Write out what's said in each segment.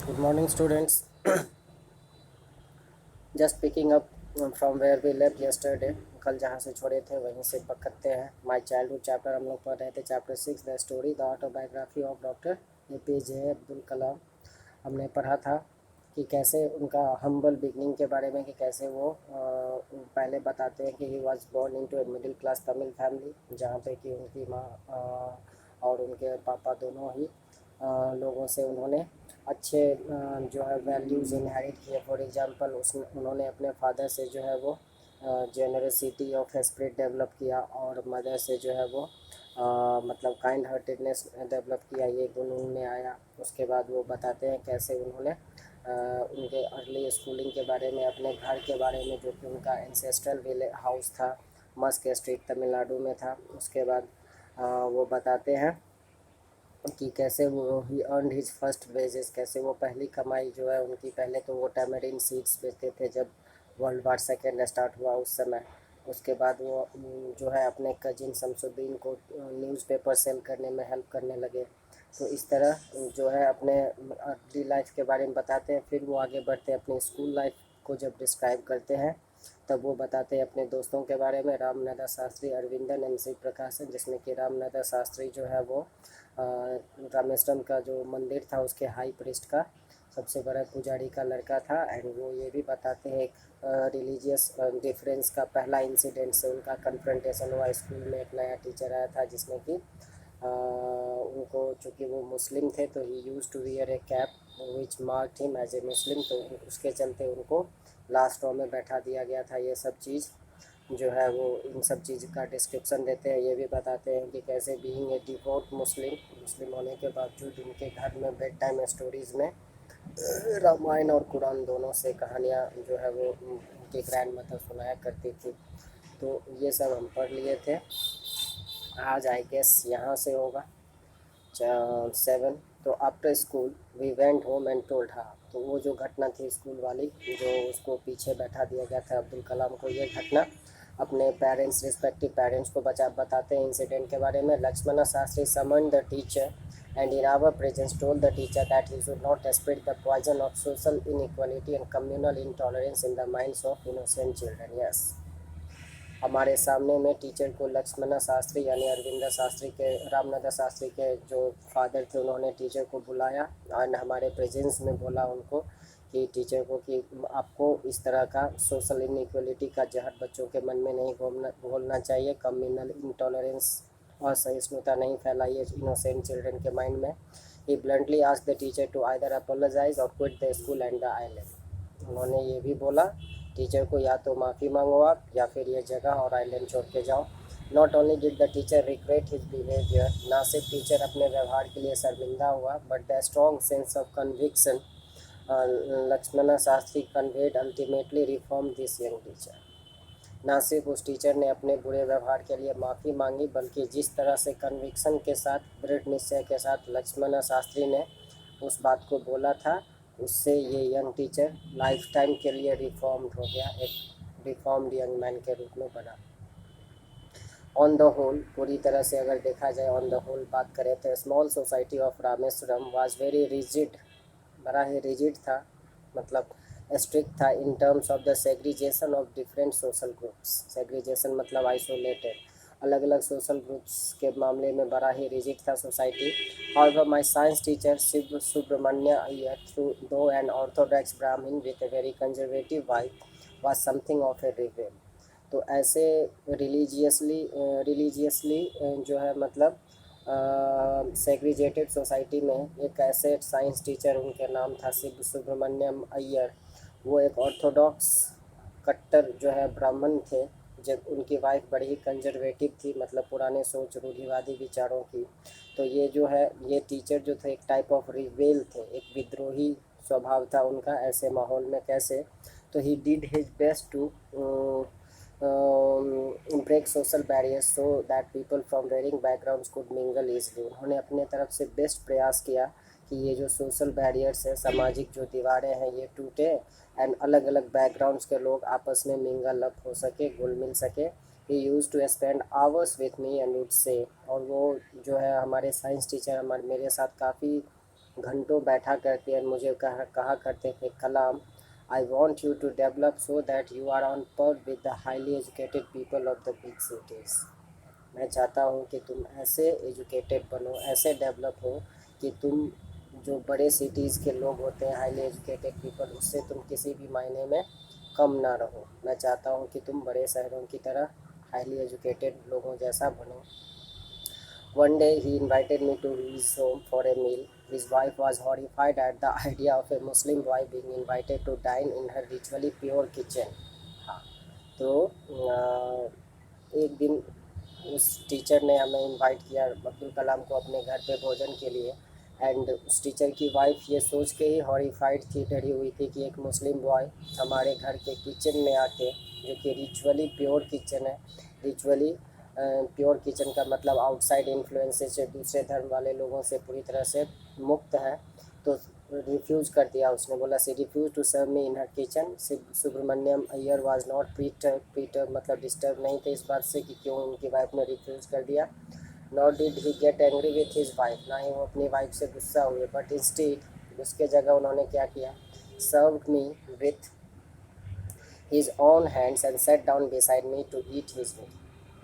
Good morning, students. Just picking up from where we left yesterday. कल जहाँ से छोड़े थे वहीं से पकड़ते हैं. माई चाइल्डहुड चैप्टर हम लोग पढ़ रहे थे. Chapter 6 the story the autobiography of doctor APJ Abdul Kalam. हमने पढ़ा था कि कैसे उनका हम्बल बिगनिंग के बारे में, कि कैसे वो पहले बताते हैं कि he was born into a middle class Tamil family, जहाँ पे कि उनकी माँ और उनके पापा दोनों ही लोगों से उन्होंने अच्छे जो है वैल्यूज़ इनहेरिट किए. फॉर एग्जांपल उन्होंने अपने फादर से जो है वो जेनरसिटी ऑफ स्पिरिट डेवलप किया, और मदर से जो है वो मतलब काइंड हार्टेडनेस डेवलप किया. ये गुण उनमें आया. उसके बाद वो बताते हैं कैसे उन्होंने उनके अर्ली स्कूलिंग के बारे में, अपने घर के बारे में, जो कि उनका एंसेस्ट्रल विलेज हाउस था, मस्क स्ट्रीट तमिलनाडु में था. उसके बाद वो बताते हैं कि कैसे वो he earned his first wages, कैसे वो पहली कमाई जो है उनकी, पहले तो वो टैमरिन सीड्स बेचते थे जब वर्ल्ड वार सेकेंड स्टार्ट हुआ उस समय. उसके बाद वो जो है अपने कजिन शमसुद्दीन को न्यूज़पेपर सेल करने में हेल्प करने लगे. तो इस तरह जो है अपने अर्ली लाइफ के बारे में बताते हैं. फिर वो आगे बढ़ते हैं अपनी स्कूल लाइफ को जब डिस्क्राइब करते हैं, तब वो बताते हैं अपने दोस्तों के बारे में. रामनाथ शास्त्री, अरविंदन एंड शिव प्रकाशन, जिसमें कि रामनाथ शास्त्री जो है वो रामेश्वरम का जो मंदिर था उसके हाई प्रिस्ट का सबसे बड़ा पुजारी का लड़का था. एंड वो ये भी बताते हैं एक रिलीजियस डिफरेंस का पहला इंसिडेंट से उनका कन्फ्रंटेशन हुआ. स्कूल में एक नया टीचर आया था जिसने कि उनको, चूँकि वो मुस्लिम थे, तो he used to wear a cap which marked him as a Muslim. तो उसके चलते उनको लास्ट रो में बैठा दिया गया था. ये सब चीज़ जो है वो इन सब चीज़ का डिस्क्रिप्शन देते हैं. ये भी बताते हैं कि कैसे बीइंग ए डिवोट मुस्लिम होने के बावजूद उनके घर में बेड टाइम स्टोरीज़ में रामायण और कुरान दोनों से कहानियाँ जो है वो उनकी ग्रैंड मदर सुनाया करती थी. तो ये सब हम पढ़ लिए थे. आज आई गेस यहाँ से होगा 7. तो after school we went home and told her. तो वो जो घटना थी स्कूल वाली, जो उसको पीछे बैठा दिया गया था अब्दुल कलाम को, ये घटना अपने पेरेंट्स, रिस्पेक्टिव पेरेंट्स को बताते हैं इंसिडेंट के बारे में. Lakshman Shastri summon the teacher and in our presence told the teacher that he should not spread the poison of social inequality and communal intolerance in the minds of innocent children. Yes, हमारे सामने में teacher को लक्ष्मण शास्त्री यानी अरविंद शास्त्री के, रामनाथ शास्त्री के जो father थे, उन्होंने टीचर को बुलाया और हमारे प्रेजेंस में बोला उनको कि टीचर को कि आपको इस तरह का सोशल इनइक्वलिटी का जहर बच्चों के मन में नहीं घोलना चाहिए. कम्युनल इंटॉलरेंस और सहिष्णुता नहीं फैलाइए इनोसेंट चिल्ड्रन के माइंड में. He bluntly asked the teacher to either apologise और quit the school and the island. उन्होंने ये भी बोला टीचर को, या तो माफ़ी मांगो आप, या फिर ये जगह और आइलैंड छोड़ के जाओ. Not only did the teacher regret his behaviour, ना सिर्फ टीचर अपने व्यवहार के लिए शर्मिंदा हुआ, but the strong sense of conviction Lakshman Shastri conveyed ultimately reform this young teacher. ना सिर्फ उस टीचर ने अपने बुरे व्यवहार के लिए माफ़ी मांगी, बल्कि जिस तरह से कन्विक्शन के साथ, दृढ़ निश्चय के साथ लक्ष्मण शास्त्री ने उस बात को बोला था, उससे ये यंग टीचर लाइफ टाइम के लिए रिफॉर्म्ड हो गया, एक रिफॉर्म्ड यंग मैन के रूप में बना. ऑन द होल, पूरी तरह से अगर देखा जाए, ऑन द होल बात करें तो small society of Rameswaram was very rigid, बड़ा ही रिजिड था, मतलब स्ट्रिक्ट था in terms of the segregation of different social groups. Segregation मतलब आइसोलेटेड, अलग अलग सोशल ग्रुप्स के मामले में बड़ा ही रिजिड था society. However, my science teacher Shiv Subramanya Iyer, though an orthodox Brahmin with a very conservative wife, was something of a rebel. तो ऐसे रिलीजियसली जो है मतलब सेग्रीगेटेड सोसाइटी में एक ऐसे साइंस टीचर, उनके नाम था शिव सुब्रमण्यम अय्यर. वो एक ऑर्थोडॉक्स कट्टर जो है ब्राह्मण थे, जब उनकी वाइफ बड़ी ही कंजर्वेटिव थी, मतलब पुराने सोच, रूढ़िवादी विचारों की. तो ये जो है, ये टीचर जो थे एक टाइप ऑफ रिबेल थे, एक विद्रोही स्वभाव था उनका ऐसे माहौल में. कैसे, तो he did his best to break social barriers so that people from varying backgrounds could mingle easily. उन्होंने अपने तरफ से बेस्ट प्रयास किया कि ये जो सोशल बैरियर्स है, सामाजिक जो दीवारें हैं, ये टूटे एंड अलग अलग बैकग्राउंड्स के लोग आपस में मिंगल अप हो सके, घुल मिल सके. He used to spend hours with me and would say, और वो जो है हमारे साइंस टीचर मेरे साथ काफ़ी घंटों बैठा करते हैं, मुझे कहा करते थे, Kalam, I want you to develop so that you are on par with the highly educated people of the big cities. मैं चाहता हूँ कि तुम ऐसे एजुकेटेड बनो, ऐसे डेवलप हो कि तुम जो बड़े सिटीज़ के लोग होते हैं, हाईली एजुकेटेड पीपल, उससे तुम किसी भी मायने में कम ना रहो। मैं चाहता हूँ कि तुम बड़े शहरों की तरह हाईली एजुकेटेड लोगों जैसा बनो। One day he invited me to his home for a meal. His wife was horrified at the idea of a Muslim boy being invited to dine in her ritually pure kitchen. हाँ, तो एक दिन उस teacher ने हमें invite किया अब्दुल कलाम को अपने घर पे भोजन के लिए। एंड उस टीचर की वाइफ ये सोच के ही हॉरिफाइड थी, डरी हुई थी कि एक मुस्लिम बॉय हमारे घर के किचन में आके, जो कि रिचुअली प्योर किचन है, रिचुअली प्योर किचन का मतलब आउटसाइड इन्फ्लुएंसेस से, दूसरे धर्म वाले लोगों से पूरी तरह से मुक्त है, तो रिफ्यूज़ कर दिया उसने। बोला she refuse to serve me in her kitchen. Subramaniam Iyer was not perturbed मतलब डिस्टर्ब नहीं थे इस बात से कि क्यों उनकी वाइफ ने रिफ्यूज़ कर दिया। Not did he get angry with his wife, ना ही वो अपनी वाइफ से गुस्सा हुए, बट इंस्टेड उसके जगह उन्होंने क्या किया, serve me with his own hands and set down beside me to eat his meal.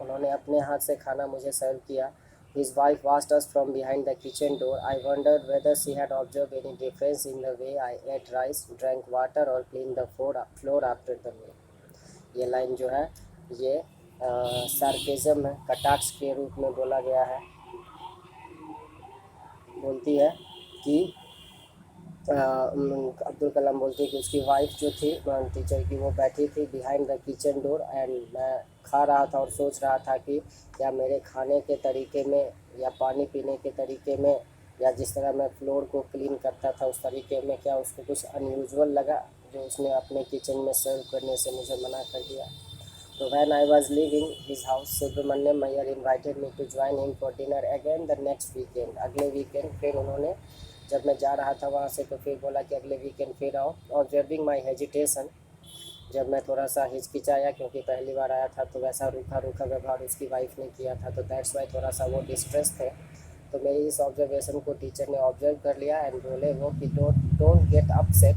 उन्होंने अपने हाथ से खाना मुझे सर्व किया। His wife watched us from behind the kitchen door. I wondered whether she had observe any difference in the way I ate rice, drank water और clean the floor after the meal. ये line जो है ये सार्केज़म है, कटाक्ष के रूप में बोला गया है। बोलती है कि अब्दुल कलाम बोलते हैं कि उसकी वाइफ जो थी टीचर की, वो बैठी थी behind the kitchen door, and मैं खा रहा था और सोच रहा था कि क्या मेरे खाने के तरीके में या पानी पीने के तरीके में या जिस तरह मैं फ्लोर को क्लीन करता था उस तरीके में क्या उसको कुछ अनयूजुअल लगा, जो उसने अपने किचन में सर्व करने से मुझे मना कर दिया। तो when I was leaving his house, Subramaniam Iyer invited me to join him for dinner again the next weekend। अगले वीकेंड फिर उन्होंने, जब मैं जा रहा था वहाँ से, तो फिर बोला कि अगले वीकेंड फिर आओ। ऑब्जर्विंग माई हेजिटेशन, जब मैं थोड़ा सा हिचकिचाया क्योंकि पहली बार आया था, तो वैसा रूखा रूखा व्यवहार उसकी वाइफ ने किया था, तो दैट्स वाई थोड़ा सा वो डिस्ट्रेस थे। तो मेरी इस ऑब्जर्वेशन को टीचर ने ऑब्जर्व कर लिया एंड बोले वो कि don't get upset,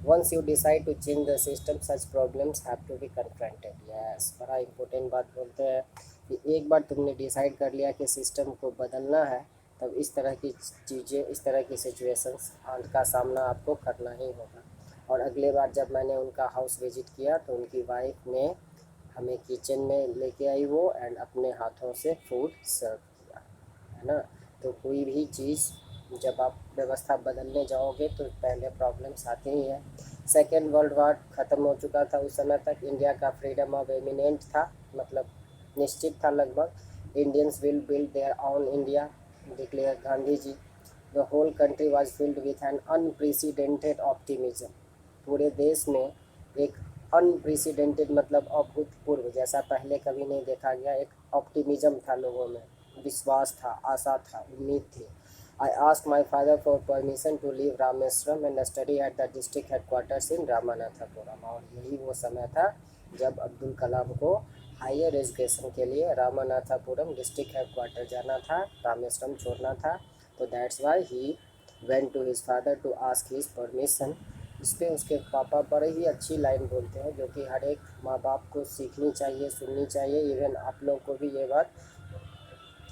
once you decide to change the system such problems have to be confronted. Yes, बड़ा इंपॉर्टेंट बात बोलते हैं कि एक बार तुमने डिसाइड कर लिया कि सिस्टम को बदलना है, तब इस तरह की चीज़ें, इस तरह की सिचुएशंस का सामना आपको करना ही होगा। और अगले बार जब मैंने उनका हाउस विजिट किया तो उनकी वाइफ ने हमें किचन में लेके आई वो, एंड अपने हाथों से फूड सर्व किया, है ना। तो कोई भी चीज़ जब आप व्यवस्था बदलने जाओगे तो पहले प्रॉब्लम्स आती ही हैं। सेकेंड वर्ल्ड वार ख़त्म हो चुका था उस समय तक, इंडिया का फ्रीडम ऑफ एमिनेंट था, मतलब निश्चित था लगभग। Indians will build their own India, declare Gandhi ji. The whole country was filled with an unprecedented optimism. पूरे देश में एक अनप्रेसिडेंटेड मतलब अभूतपूर्व, जैसा पहले कभी नहीं देखा गया, एक ऑप्टिमिज्म था लोगों में, विश्वास था, आशा था, उम्मीद थी। I ask my father for permission to leave Rameswaram and study at the district headquarters in Ramanathapuram. और यही वो समय था जब अब्दुल कलाम को हायर एजुकेशन के लिए रामानाथापुरम डिस्ट्रिक्ट हेडक्वार्टर जाना था, रामेश्वरम छोड़ना था। तो that's why he went to his father to ask his permission. इस पर उसके पापा बड़े ही अच्छी लाइन बोलते हैं, जो कि हर एक माँ बाप को सीखनी चाहिए, सुननी चाहिए। इवन आप लोग को भी ये बात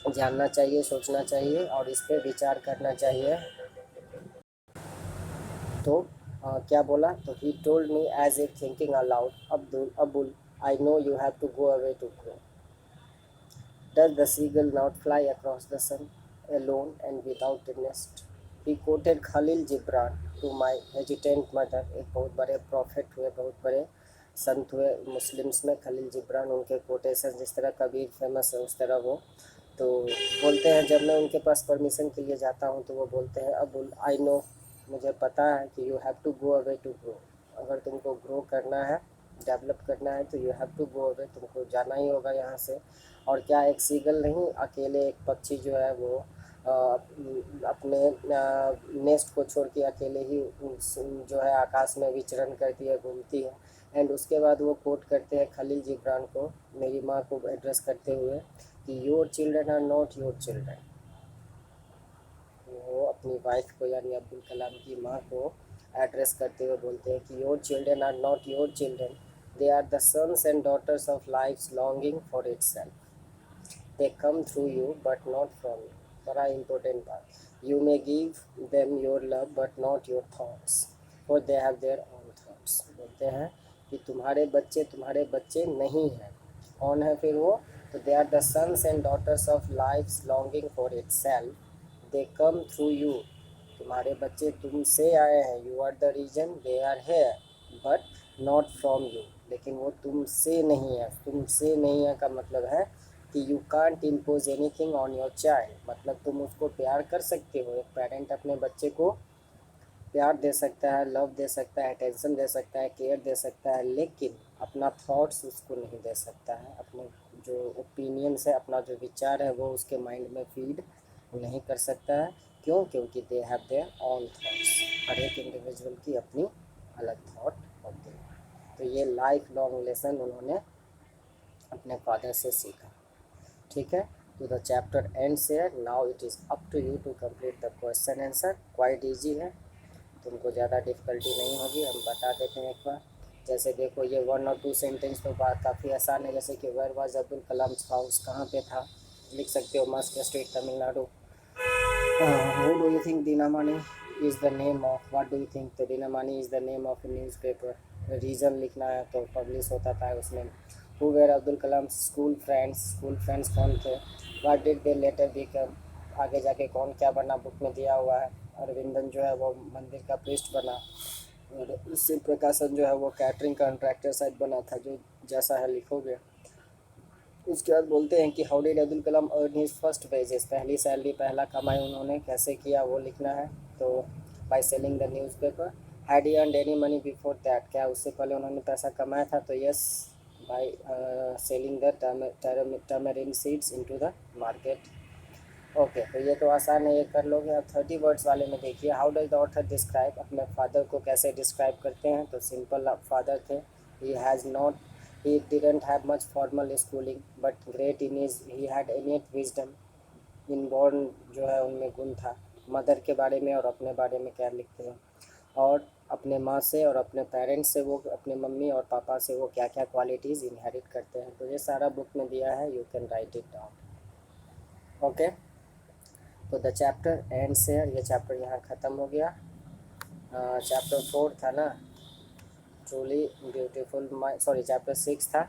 जानना चाहिए, सोचना चाहिए और इस पर विचार करना चाहिए। तो क्या बोला, तो he told me as if thinking aloud, Abul I know you have to go away to grow. Does the seagull not fly across the sun alone and without a nest? He quoted Khalil Gibran to my hesitant mother। एक बहुत बड़े profit हुए, बहुत बड़े संत हुए Muslims में, खलील जिब्रान, उनके quotation जिस तरह कबीर फेमस है उस तरह वो। तो बोलते हैं जब मैं उनके पास परमिशन के लिए जाता हूँ तो वो बोलते हैं अबुल आई नो, मुझे पता है कि you have to go away to grow. अगर तुमको ग्रो करना है, डेवलप करना है, तो you have to go away, तुमको जाना ही होगा यहाँ से। और क्या एक सीगल नहीं, अकेले एक पक्षी जो है वो अपने नेस्ट को छोड़ के अकेले ही जो है आकाश में विचरण करती है, घूमती है। एंड उसके बाद वो कोट करते हैं खलील जिब्रान को, मेरी माँ को एड्रेस करते हुए, कि your children are not your children. वो अपनी वाइफ को यानी अब्दुल कलाम की माँ को एड्रेस करते हुए बोलते हैं कि your children are not your children, they are the sons and daughters of life's longing for itself, they come through you but not from you. बड़ा important बात, you may give them your love but not your thoughts for they have their own thoughts। बोलते हैं कि तुम्हारे बच्चे नहीं हैं। कौन है फिर वो? तो they are the sons and daughters of life's longing for itself, they come through you। तुम्हारे बच्चे तुमसे आए हैं, you are the reason they are here but not from you। लेकिन वो तुमसे नहीं है। तुमसे नहीं है का मतलब है कि you can't impose anything on your child, मतलब तुम उसको प्यार कर सकते हो। एक पेरेंट अपने बच्चे को प्यार दे सकता है, लव दे सकता है, अटेंशन दे सकता है, केयर दे सकता है, लेकिन अपना थॉट्स उसको नहीं दे सकता है। अपने जो ओपिनियंस है, अपना जो विचार है, वो उसके माइंड में फीड नहीं कर सकता है। क्यों? क्योंकि they have their own thoughts. हर एक इंडिविजुअल की अपनी अलग थॉट होती है। तो ये लाइफ लॉन्ग लेसन उन्होंने अपने फादर से सीखा। ठीक है, तो the chapter ends here. Now it is up to you to complete the question answer. Quite easy है, तुमको ज़्यादा डिफ़िकल्टी नहीं होगी। हम बता देते हैं एक बार। जैसे देखो, ये 1 और 2 सेंटेंस तो बात काफ़ी आसान है। जैसे कि where was Abdul Kalam house, कहाँ पे था, लिख सकते हो mosque street Tamil Nadu. Who do you think Dinamani is the name of, what do you think, तो Dinamani is the name of newspaper. Reason लिखना है तो पब्लिश होता था उसमें। Who were Abdul Kalam school friends कौन थे। What did they later become, आगे जाके कौन क्या बना, बुक में दिया हुआ है। अरविंदन जो है वो मंदिर का प्रीस्ट बना, और शिव प्रकाशन जो है वो कैटरिंग कॉन्ट्रैक्टर शायद बना था, जो जैसा है लिखोगे। उसके बाद बोलते हैं कि how did Abdul Kalam earn his first wages, पहली सैलरी, पहला कमाई उन्होंने कैसे किया, वो लिखना है। तो by selling the newspaper. Had he earned any money before that, क्या उससे पहले उन्होंने पैसा कमाया था, तो yes, by selling the tamarind seeds into the market. Okay, तो ये तो आसान है, ये कर लोगे। अब 30 वर्ड्स वाले में देखिए, how does the author describe, अपने फादर को कैसे डिस्क्राइब करते हैं। तो सिंपल फादर थे। He didn't have much formal schooling but great in his, he had इनेट wisdom, inborn जो है उनमें गुण था। मदर के बारे में और अपने बारे में क्या लिखते हैं, और अपने माँ से और अपने पेरेंट्स से, वो अपने मम्मी और पापा से वो क्या क्या क्वालिटीज़ इनहेरिट करते हैं। तो ये सारा बुक में दिया है, you can write it down. Okay, तो द चैप्टर एंड्स हियर। ये चैप्टर यहाँ ख़त्म हो गया। चैप्टर 4 था ना, truly beautiful mind, sorry chapter 6 था।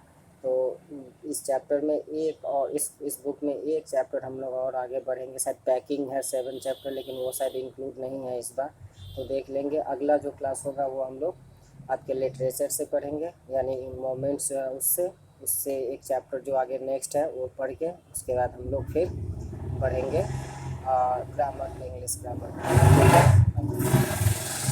तो इस चैप्टर में एक और इस बुक में एक चैप्टर हम लोग और आगे बढ़ेंगे। शायद पैकिंग है 7 चैप्टर, लेकिन वो शायद इंक्लूड नहीं है इस बार, तो देख लेंगे। अगला जो क्लास होगा वो हम लोग आपके लिटरेचर से पढ़ेंगे, यानी मोमेंट्स उससे एक चैप्टर जो आगे नेक्स्ट है वो पढ़ के उसके बाद हम लोग फिर पढ़ेंगे ग्रामर, इंग्लिश ग्रामर।